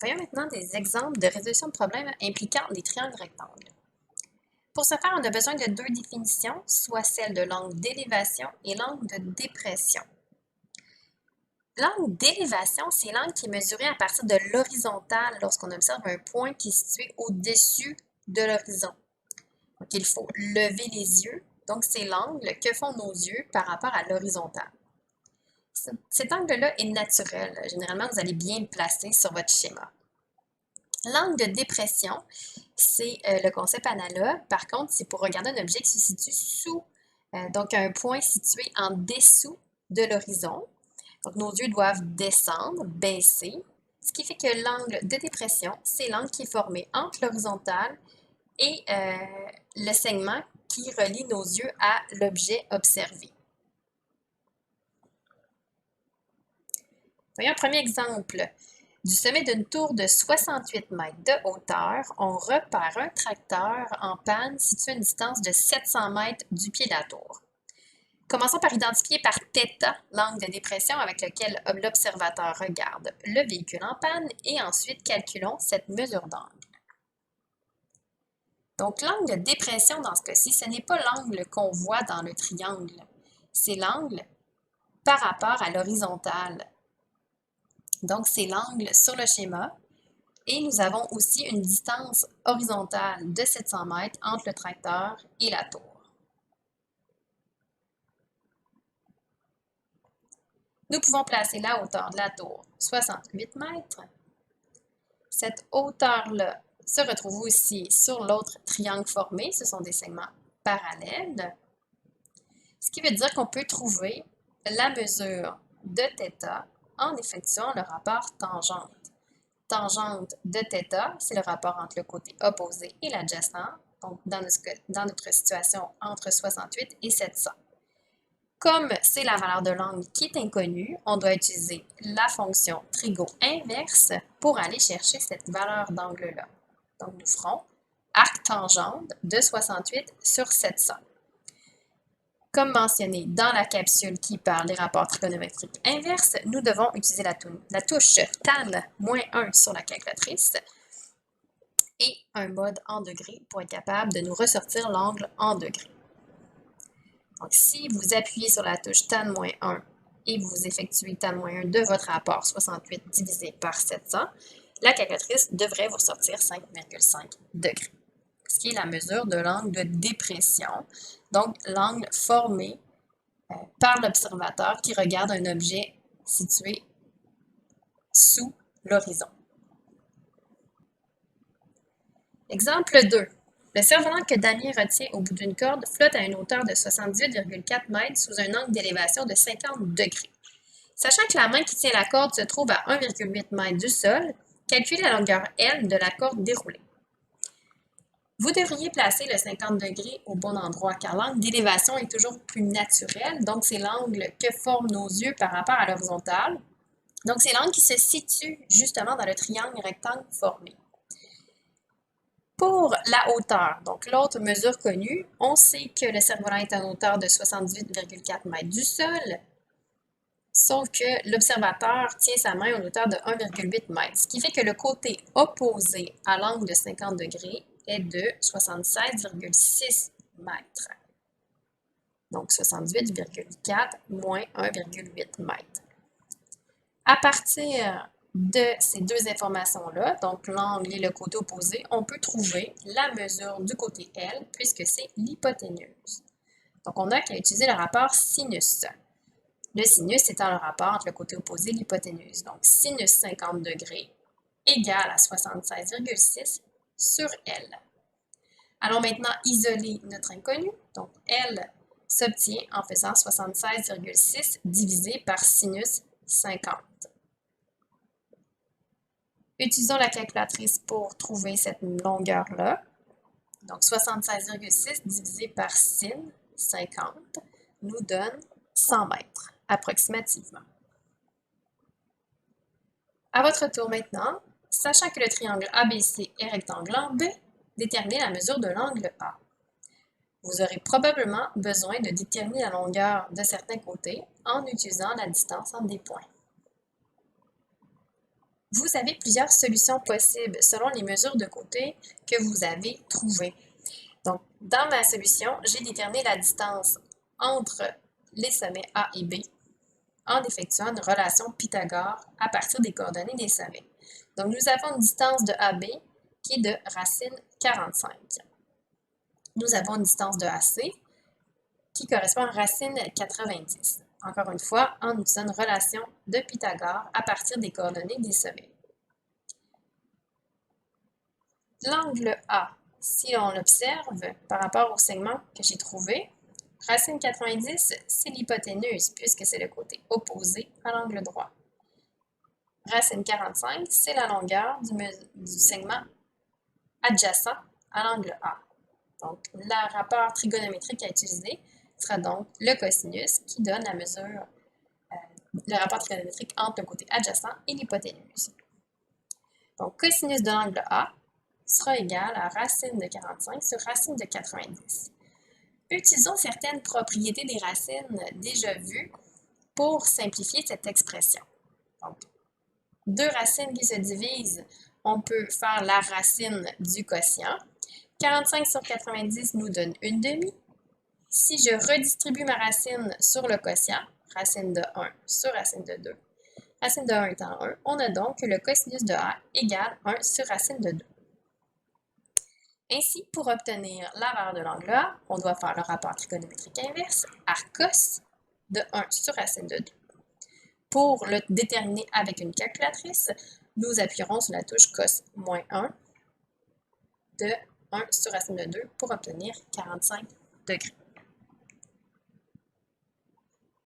Voyons maintenant des exemples de résolution de problèmes impliquant des triangles rectangles. Pour ce faire, on a besoin de deux définitions, soit celle de l'angle d'élévation et l'angle de dépression. L'angle d'élévation, c'est l'angle qui est mesuré à partir de l'horizontale lorsqu'on observe un point qui est situé au-dessus de l'horizon. Donc, il faut lever les yeux. Donc, c'est l'angle que font nos yeux par rapport à l'horizontale. Cet angle-là est naturel. Généralement, vous allez bien le placer sur votre schéma. L'angle de dépression, c'est le concept analogue. Par contre, c'est pour regarder un objet qui se situe sous, donc un point situé en dessous de l'horizon. Donc, nos yeux doivent descendre, baisser, ce qui fait que l'angle de dépression, c'est l'angle qui est formé entre l'horizontale et le segment qui relie nos yeux à l'objet observé. Voyons un premier exemple. Du sommet d'une tour de 68 mètres de hauteur, on repère un tracteur en panne situé à une distance de 700 mètres du pied de la tour. Commençons par identifier par θ l'angle de dépression avec lequel l'observateur regarde le véhicule en panne et ensuite calculons cette mesure d'angle. Donc l'angle de dépression dans ce cas-ci, ce n'est pas l'angle qu'on voit dans le triangle, c'est l'angle par rapport à l'horizontale. Donc, c'est l'angle sur le schéma. Et nous avons aussi une distance horizontale de 700 mètres entre le tracteur et la tour. Nous pouvons placer la hauteur de la tour, 68 mètres. Cette hauteur-là se retrouve aussi sur l'autre triangle formé. Ce sont des segments parallèles. Ce qui veut dire qu'on peut trouver la mesure de θ en effectuant le rapport tangente. Tangente de θ, c'est le rapport entre le côté opposé et l'adjacent, donc dans notre situation entre 68 et 700. Comme c'est la valeur de l'angle qui est inconnue, on doit utiliser la fonction trigo inverse pour aller chercher cette valeur d'angle-là. Donc nous ferons arc tangente de 68 sur 700. Comme mentionné dans la capsule qui parle des rapports trigonométriques inverses, nous devons utiliser la touche tan-1 sur la calculatrice et un mode en degrés pour être capable de nous ressortir l'angle en degrés. Donc, si vous appuyez sur la touche tan-1 et vous effectuez tan-1 de votre rapport 68 divisé par 700, la calculatrice devrait vous sortir 5,5 degrés, ce qui est la mesure de l'angle de dépression, donc l'angle formé par l'observateur qui regarde un objet situé sous l'horizon. Exemple 2. Le cerf-volant que Damien retient au bout d'une corde flotte à une hauteur de 78,4 mètres sous un angle d'élévation de 50 degrés. Sachant que la main qui tient la corde se trouve à 1,8 m du sol, calculez la longueur L de la corde déroulée. Vous devriez placer le 50 degrés au bon endroit car l'angle d'élévation est toujours plus naturel, donc c'est l'angle que forment nos yeux par rapport à l'horizontale. Donc c'est l'angle qui se situe justement dans le triangle rectangle formé. Pour la hauteur, donc l'autre mesure connue, on sait que le cerf-volant est à une hauteur de 78,4 mètres du sol, sauf que l'observateur tient sa main à une hauteur de 1,8 m, ce qui fait que le côté opposé à l'angle de 50 degrés est de 76,6 mètres. Donc 78,4 moins 1,8 m. À partir de ces deux informations-là, donc l'angle et le côté opposé, on peut trouver la mesure du côté L puisque c'est l'hypoténuse. Donc on n'a qu'à utiliser le rapport sinus. Le sinus étant le rapport entre le côté opposé et l'hypoténuse. Donc sinus 50 degrés égale à 76,6 sur L. Allons maintenant isoler notre inconnu. Donc L s'obtient en faisant 76,6 divisé par sinus 50. Utilisons la calculatrice pour trouver cette longueur-là. Donc, 76,6 divisé par sin 50 nous donne 100 mètres, approximativement. À votre tour maintenant, sachant que le triangle ABC est rectangle en B, déterminez la mesure de l'angle A. Vous aurez probablement besoin de déterminer la longueur de certains côtés en utilisant la distance entre des points. Vous avez plusieurs solutions possibles selon les mesures de côté que vous avez trouvées. Donc, dans ma solution, j'ai déterminé la distance entre les sommets A et B en effectuant une relation Pythagore à partir des coordonnées des sommets. Donc, nous avons une distance de AB qui est de racine 45. Nous avons une distance de AC qui correspond à racine 90. Encore une fois, en utilisant une relation de Pythagore à partir des coordonnées des sommets. L'angle A, si on l'observe par rapport au segment que j'ai trouvé, racine 90, c'est l'hypoténuse puisque c'est le côté opposé à l'angle droit. Racine 45, c'est la longueur du segment adjacent à l'angle A. Donc, le rapport trigonométrique à utiliser sera donc le cosinus qui donne la mesure, le rapport trigonométrique entre le côté adjacent et l'hypoténuse. Donc, cosinus de l'angle A sera égal à racine de 45 sur racine de 90. Utilisons certaines propriétés des racines déjà vues pour simplifier cette expression. Donc, deux racines qui se divisent, on peut faire la racine du quotient. 45 sur 90 nous donne une demi. Si je redistribue ma racine sur le quotient, racine de 1 sur racine de 2, racine de 1 étant 1, on a donc que le cosinus de A égale 1 sur racine de 2. Ainsi, pour obtenir la valeur de l'angle A, on doit faire le rapport trigonométrique inverse à cos de 1 sur racine de 2. Pour le déterminer avec une calculatrice, nous appuierons sur la touche cos moins 1 de 1 sur racine de 2 pour obtenir 45 degrés.